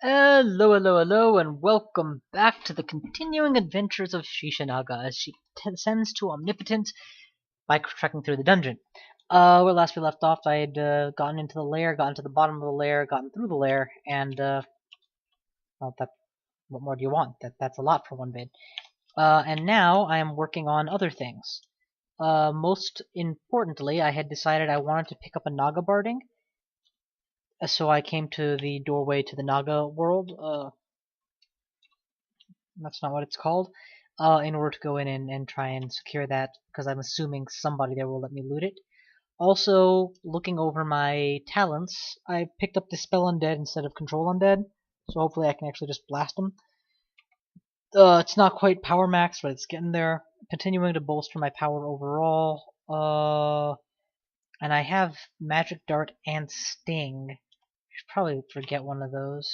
Hello, hello, hello, and welcome back to the continuing adventures of Sheshanaga as she ascends to omnipotence by trekking through the dungeon. Where last we left off, I had gotten into the lair, gotten to the bottom of the lair, gotten through the lair, and well, what more do you want? That's a lot for one vid. And now I am working on other things. Most importantly, I had decided I wanted to pick up a Naga barding, so I came to the doorway to the Naga world. That's not what it's called, in order to go in and try and secure that, because I'm assuming somebody there will let me loot it. Also, looking over my talents, I picked up Dispel Undead instead of Control Undead, so hopefully I can actually just blast them. It's not quite power max, but it's getting there. Continuing to bolster my power overall. And I have Magic Dart and Sting. Should probably forget one of those.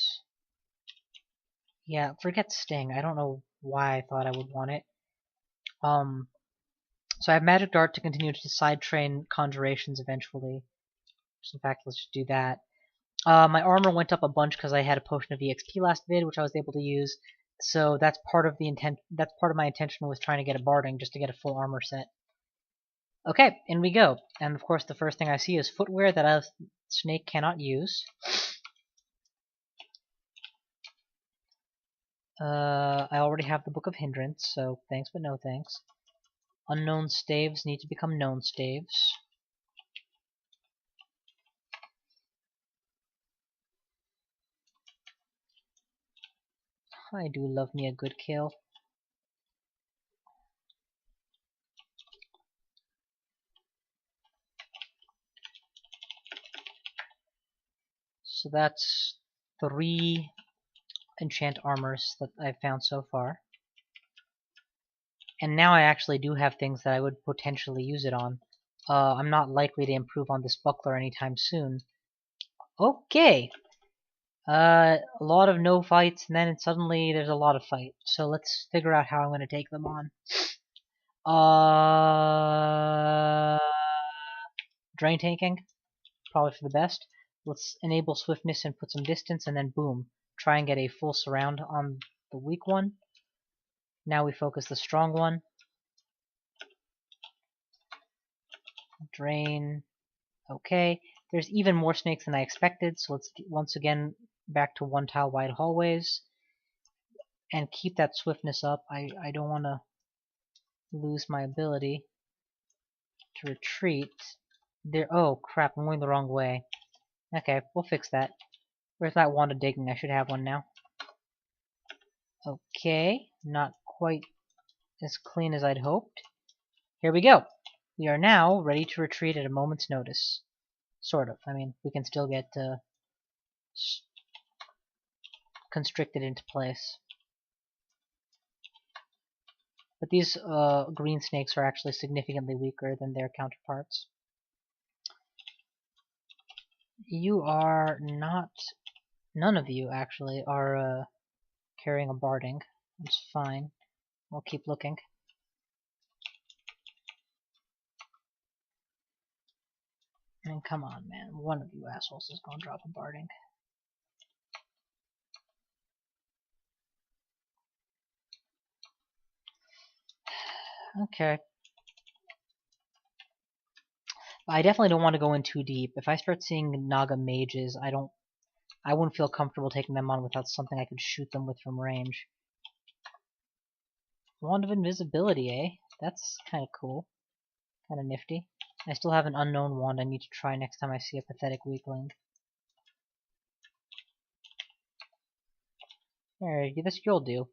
Yeah, forget Sting. I don't know why I thought I would want it. So I have Magic Dart to continue to side train Conjurations eventually. So in fact, let's just do that. My armor went up a bunch because I had a Potion of EXP last vid, which I was able to use. So that's part of the intent. That's part of my intention with trying to get a barding, just to get a full armor set. Okay, in we go. And of course, the first thing I see is footwear that a snake cannot use. I already have the Book of Hindrance, so thanks but no thanks. Unknown staves need to become known staves. I do love me a good kill. So that's 3 enchant armors that I've found so far. And now I actually do have things that I would potentially use it on. I'm not likely to improve on this buckler anytime soon. Okay! A lot of no fights, and then suddenly there's a lot of fight. So let's figure out how I'm going to take them on. Drain tanking, probably for the best. Let's enable swiftness and put some distance, and then boom. Try and get a full surround on the weak one. Now we focus the strong one. Drain. Okay. There's even more snakes than I expected, so let's once again back to 1 tile wide hallways. And keep that swiftness up. I don't want to lose my ability to retreat. There. Oh crap, I'm going the wrong way. Okay, we'll fix that. Where's that wand of digging? I should have one now. Okay, not quite as clean as I'd hoped. Here we go. We are now ready to retreat at a moment's notice. Sort of. I mean, we can still get constricted into place. But these green snakes are actually significantly weaker than their counterparts. You are not... None of you, actually, are carrying a barding. It's fine. We'll keep looking. And come on, man. One of you assholes is gonna drop a barding. Okay. I definitely don't want to go in too deep. If I start seeing Naga mages, I wouldn't feel comfortable taking them on without something I could shoot them with from range. Wand of Invisibility, eh? That's kind of cool. Kind of nifty. I still have an unknown wand I need to try next time I see a pathetic weakling. There, this you'll do.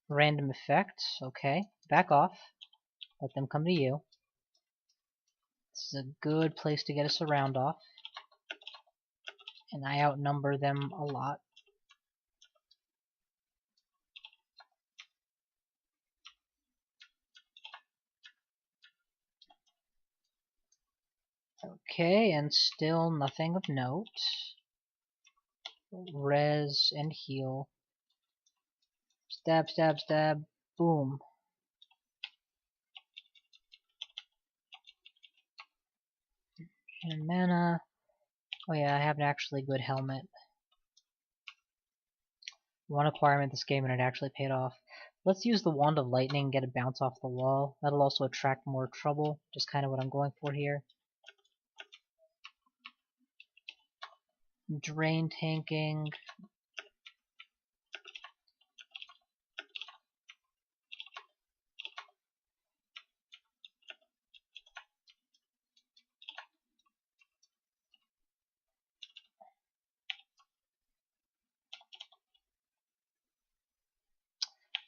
Random effects, okay. Back off. Let them come to you. This is a good place to get a surround off. And I outnumber them a lot. Okay, and still nothing of note. Res and heal. Stab, stab, stab. Boom. And mana. Oh yeah, I have an actually good helmet. one acquirement this game and it actually paid off. Let's use the Wand of Lightning and get a bounce off the wall. That'll also attract more trouble, just kind of what I'm going for here. Drain tanking.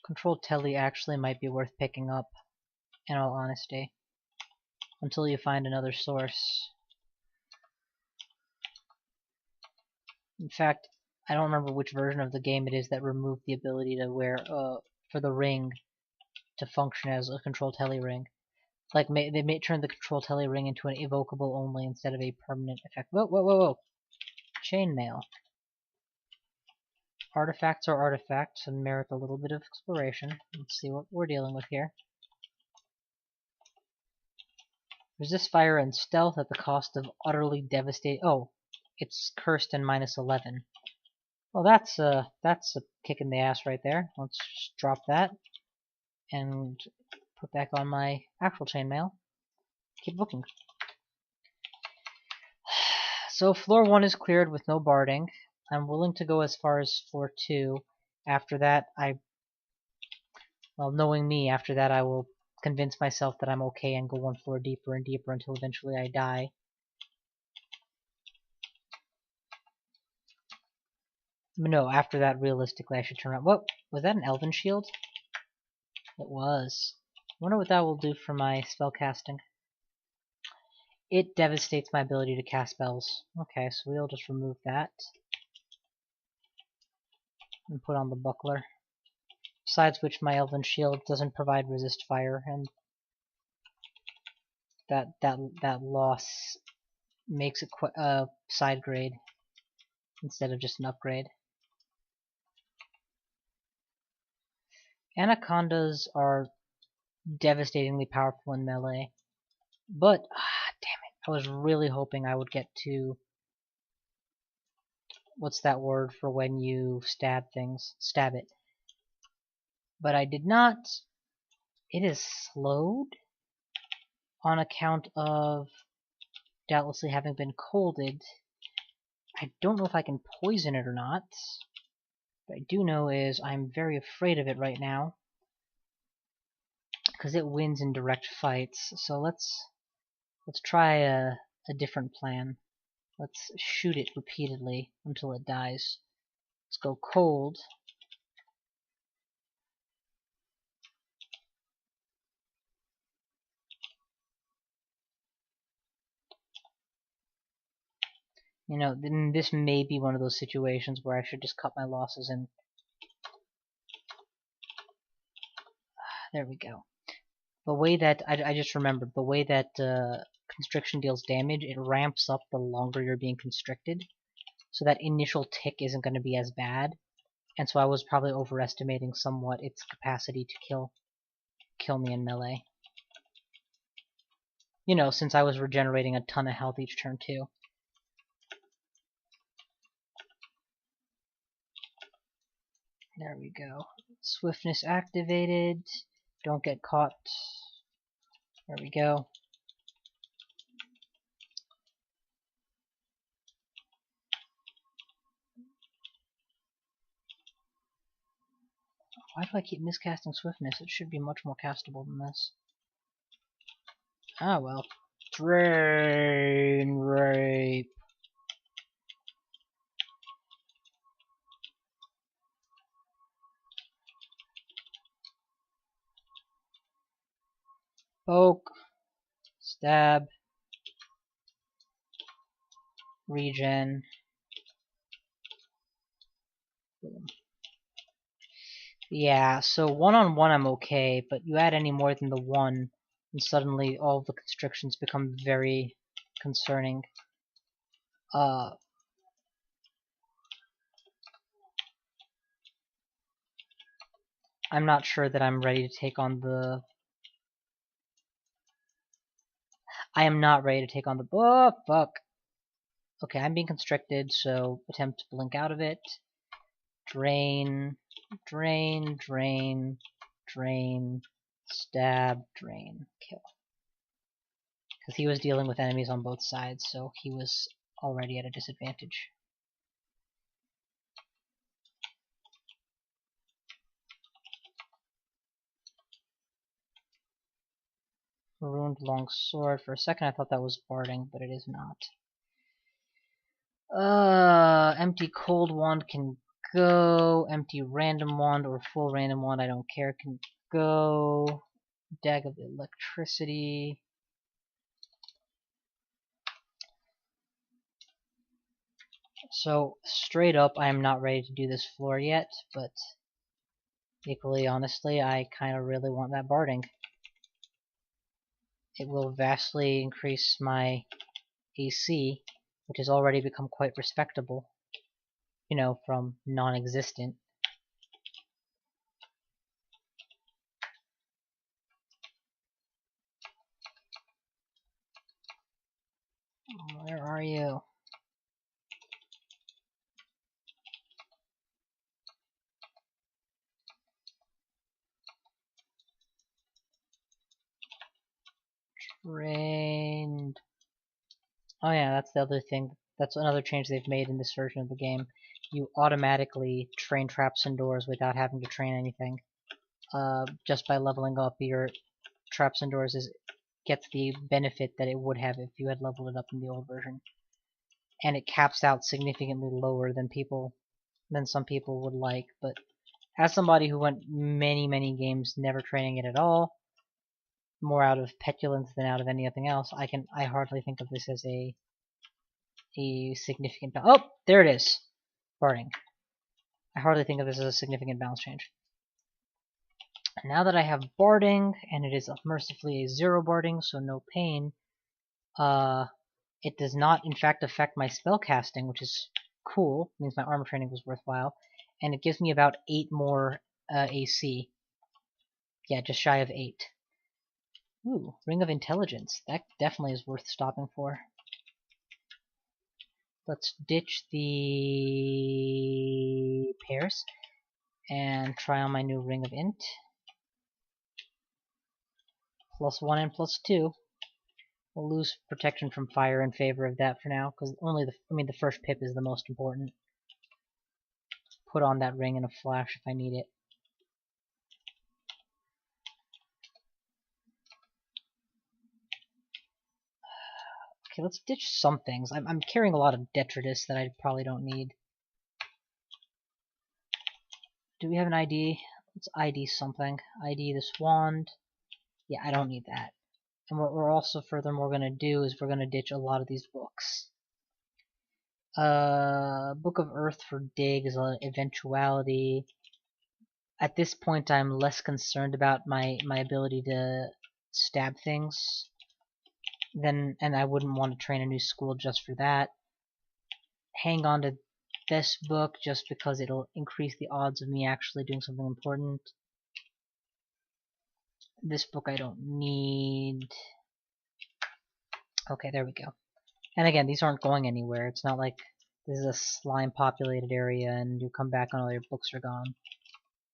Control Telly actually might be worth picking up, in all honesty, until you find another source. In fact, I don't remember which version of the game it is that removed the ability to wear for the ring to function as a Control Telly ring. Like they may turn the Control Telly ring into an evocable only instead of a permanent effect. Whoa, whoa, whoa, whoa! Chainmail. Artifacts are artifacts and merit a little bit of exploration. Let's see what we're dealing with here. Resist fire and stealth at the cost of utterly devastating. Oh, it's cursed and -11. Well, that's a kick in the ass right there. Let's just drop that and put back on my actual chainmail. Keep looking. So floor 1 is cleared with no barding. I'm willing to go as far as floor 2. After that, well, knowing me, after that I will convince myself that I'm okay and go one floor deeper and deeper until eventually I die. No, after that, realistically, I should turn around. What? Was that an Elven Shield? It was. I wonder what that will do for my spell casting. It devastates my ability to cast spells. Okay, so we'll just remove that. And put on the buckler. Besides which, my Elven Shield doesn't provide resist fire, and that loss makes it side grade instead of just an upgrade. Anacondas are devastatingly powerful in melee, but damn it, I was really hoping I would get to what's that word for when you stab things? Stab it. But I did not. It is slowed on account of doubtlessly having been colded. I don't know if I can poison it or not. What I do know is I'm very afraid of it right now, because it wins in direct fights. So let's try a different plan. Let's shoot it repeatedly until it dies. Let's go cold. You know, then this may be one of those situations where I should just cut my losses and there we go. The way that I just remembered, the way that constriction deals damage, it ramps up the longer you're being constricted, so that initial tick isn't going to be as bad. And so I was probably overestimating somewhat its capacity to kill me in melee. You know, since I was regenerating a ton of health each turn too. There we go. Swiftness activated. Don't get caught. There we go. Why do I keep miscasting Swiftness? It should be much more castable than this. Ah well. Drain Rape. Poke. Stab. Regen. Boom. Yeah, so one-on-one I'm okay, but you add any more than the one, and suddenly all the constrictions become very concerning. I'm not sure that I'm ready to take on the... I am not ready to take on the... Oh, fuck! Okay, I'm being constricted, so attempt to blink out of it. drain, drain, drain, drain, stab, drain, kill. Because he was dealing with enemies on both sides, so he was already at a disadvantage. Ruined longsword. For a second I thought that was barding, but it is not. Empty cold wand can go. Empty random wand or full random wand, I don't care, can go. Dag of electricity. So, straight up, I am not ready to do this floor yet, but equally honestly, I kind of really want that barding. It will vastly increase my AC, which has already become quite respectable. You know, from non-existent. Where are you? Trained. Oh yeah, that's the other thing. That's another change they've made in this version of the game. You automatically train traps and doors without having to train anything. Just by leveling up, your traps and doors gets the benefit that it would have if you had leveled it up in the old version. And it caps out significantly lower than some people would like, but as somebody who went many games never training it at all, more out of petulance than out of anything else, I hardly think of this as a significant. Oh, there it is, barding. I hardly think of this as a significant balance change. Now that I have barding, and it is mercifully a 0 barding, so no pain, it does not in fact affect my spellcasting, which is cool. It means my armor training was worthwhile, and it gives me about 8 more AC. Yeah, just shy of 8. Ooh, Ring of Intelligence. That definitely is worth stopping for. Let's ditch the pairs and try on my new Ring of Int. +1 and +2. We'll lose protection from fire in favor of that for now, because only the first pip is the most important. Put on that ring in a flash if I need it. Okay, let's ditch some things. I'm carrying a lot of detritus that I probably don't need. Do we have an ID? Let's ID something. ID this wand. Yeah, I don't need that. And what we're also furthermore going to do is we're going to ditch a lot of these books. Book of Earth for dig is an eventuality. At this point, I'm less concerned about my ability to stab things. And I wouldn't want to train a new school just for that. Hang on to this book just because it'll increase the odds of me actually doing something important. This book I don't need. Okay, there we go. And again, these aren't going anywhere. It's not like this is a slime populated area and you come back and all your books are gone.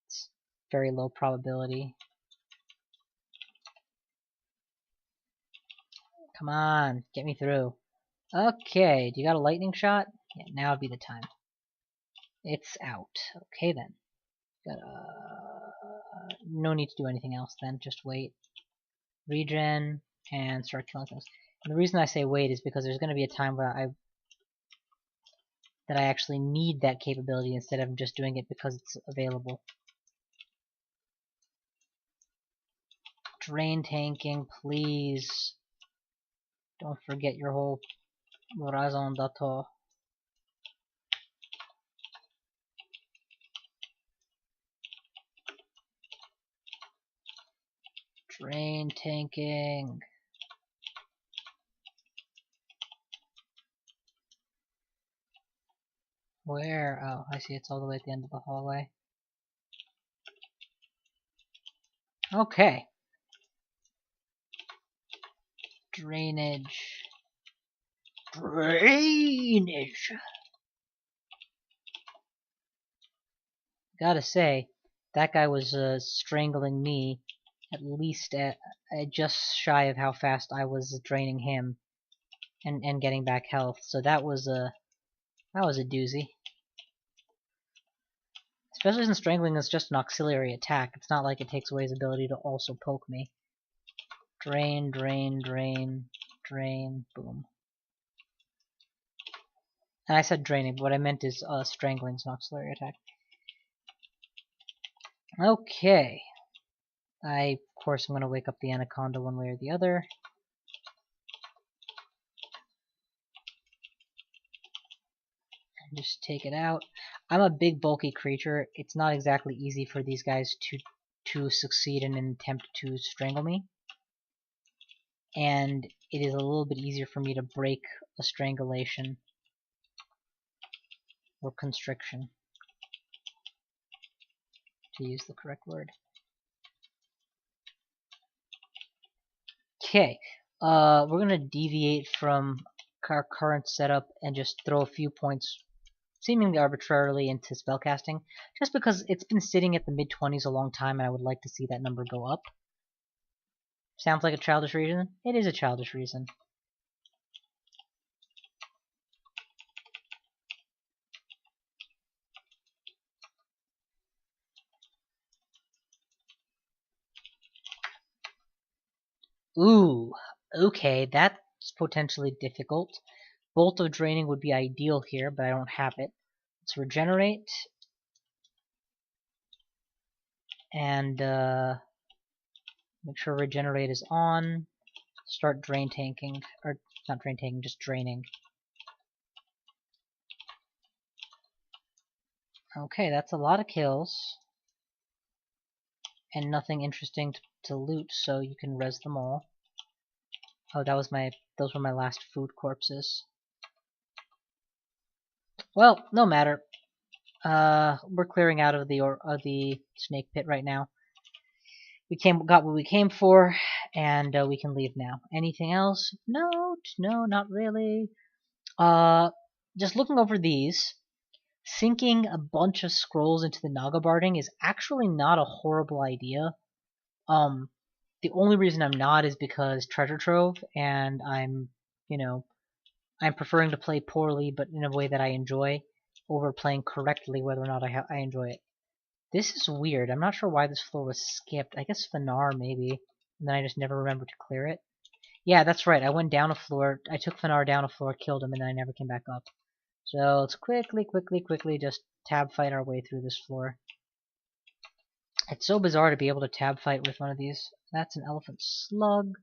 It's very low probability. Come on, get me through. Okay, do you got a lightning shot? Yeah, now would be the time. It's out. Okay then. No need to do anything else then, just wait. Regen, and start killing things. And the reason I say wait is because there's going to be a time where I actually need that capability instead of just doing it because it's available. Drain tanking, please. Don't forget your whole raison d'etre. Drain tanking. Where? Oh, I see, it's all the way at the end of the hallway. Okay. Drainage. Drainage! gotta say, that guy was strangling me at least at just shy of how fast I was draining him and getting back health. So that was a doozy. Especially since strangling is just an auxiliary attack. It's not like it takes away his ability to also poke me. Drain, drain, drain, drain, boom. And I said draining, but what I meant is strangling is an auxiliary attack. Okay. Of course, I'm going to wake up the anaconda one way or the other. And just take it out. I'm a big, bulky creature. It's not exactly easy for these guys to succeed in an attempt to strangle me. And it is a little bit easier for me to break a strangulation or constriction, to use the correct word. Okay, we're gonna deviate from our current setup and just throw a few points, seemingly arbitrarily, into spellcasting, just because it's been sitting at the mid-20s a long time and I would like to see that number go up. Sounds like a childish reason? It is a childish reason. Ooh, okay, that's potentially difficult. Bolt of Draining would be ideal here, but I don't have it. Let's regenerate. And make sure regenerate is on. Start drain tanking, or not drain tanking, just draining. Okay, that's a lot of kills. And nothing interesting to loot, so you can res them all. Oh, those were my last food corpses. Well, no matter. We're clearing out of the snake pit right now. We got what we came for, and we can leave now. Anything else? No, not really. Just looking over these, sinking a bunch of scrolls into the Naga Barding is actually not a horrible idea. The only reason I'm not is because treasure trove, and I'm preferring to play poorly, but in a way that I enjoy, over playing correctly, whether or not I enjoy it. This is weird. I'm not sure why this floor was skipped. I guess Fanar, maybe. And then I just never remembered to clear it. Yeah, that's right. I went down a floor. I took Fanar down a floor, killed him, and then I never came back up. So let's quickly just tab fight our way through this floor. It's so bizarre to be able to tab fight with one of these. That's an elephant slug.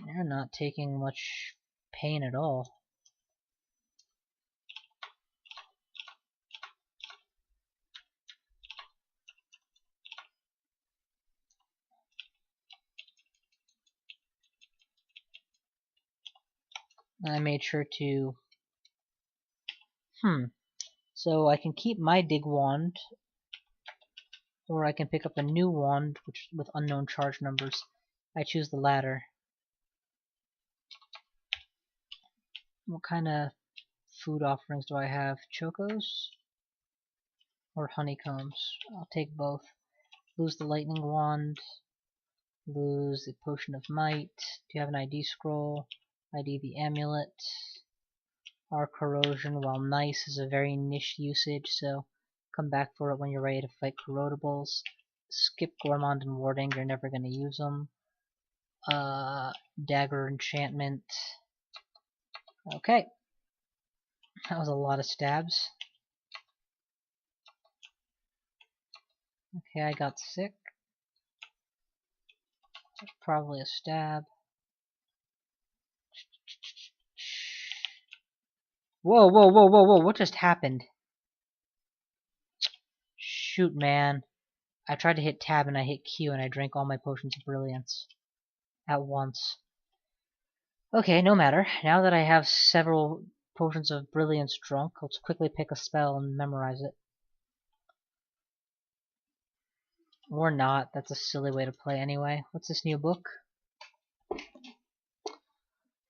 They're not taking much pain at all. I made sure to... So I can keep my dig wand, or I can pick up a new wand with unknown charge numbers. I choose the latter. What kind of food offerings do I have? Chocos? Or honeycombs? I'll take both. Lose the lightning wand. Lose the potion of might. Do you have an ID scroll? ID the amulet. Our corrosion, while nice, is a very niche usage, so come back for it when you're ready to fight corrodables. Skip Gourmand and Warding, you're never going to use them. Dagger enchantment. Okay. That was a lot of stabs. Okay, I got sick. That's probably a stab. Whoa, what just happened? Shoot, man. I tried to hit tab and I hit Q and I drank all my potions of brilliance at once. Okay, no matter. Now that I have several potions of brilliance drunk, let's quickly pick a spell and memorize it. Or not. That's a silly way to play anyway. What's this new book?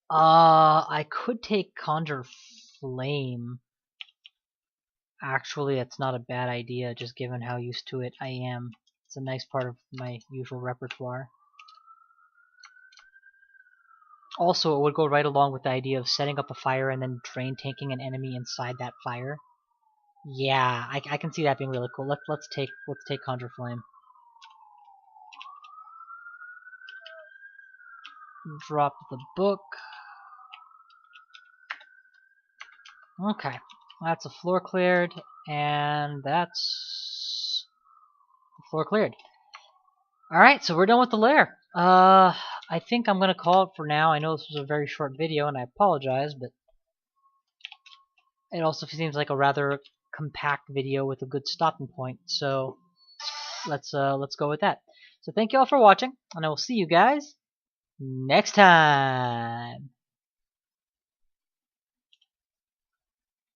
I could take Conjure Flame. Actually, it's not a bad idea, just given how used to it I am. It's a nice part of my usual repertoire. Also, it would go right along with the idea of setting up a fire and then drain tanking an enemy inside that fire. Yeah, I can see that being really cool. Let's take Conjure Flame. Drop the book. Okay, that's a floor cleared, and that's the floor cleared. Alright, so we're done with the lair. I think I'm gonna call it for now. I know this was a very short video, and I apologize, but it also seems like a rather compact video with a good stopping point. So let's go with that. So thank you all for watching, and I will see you guys next time.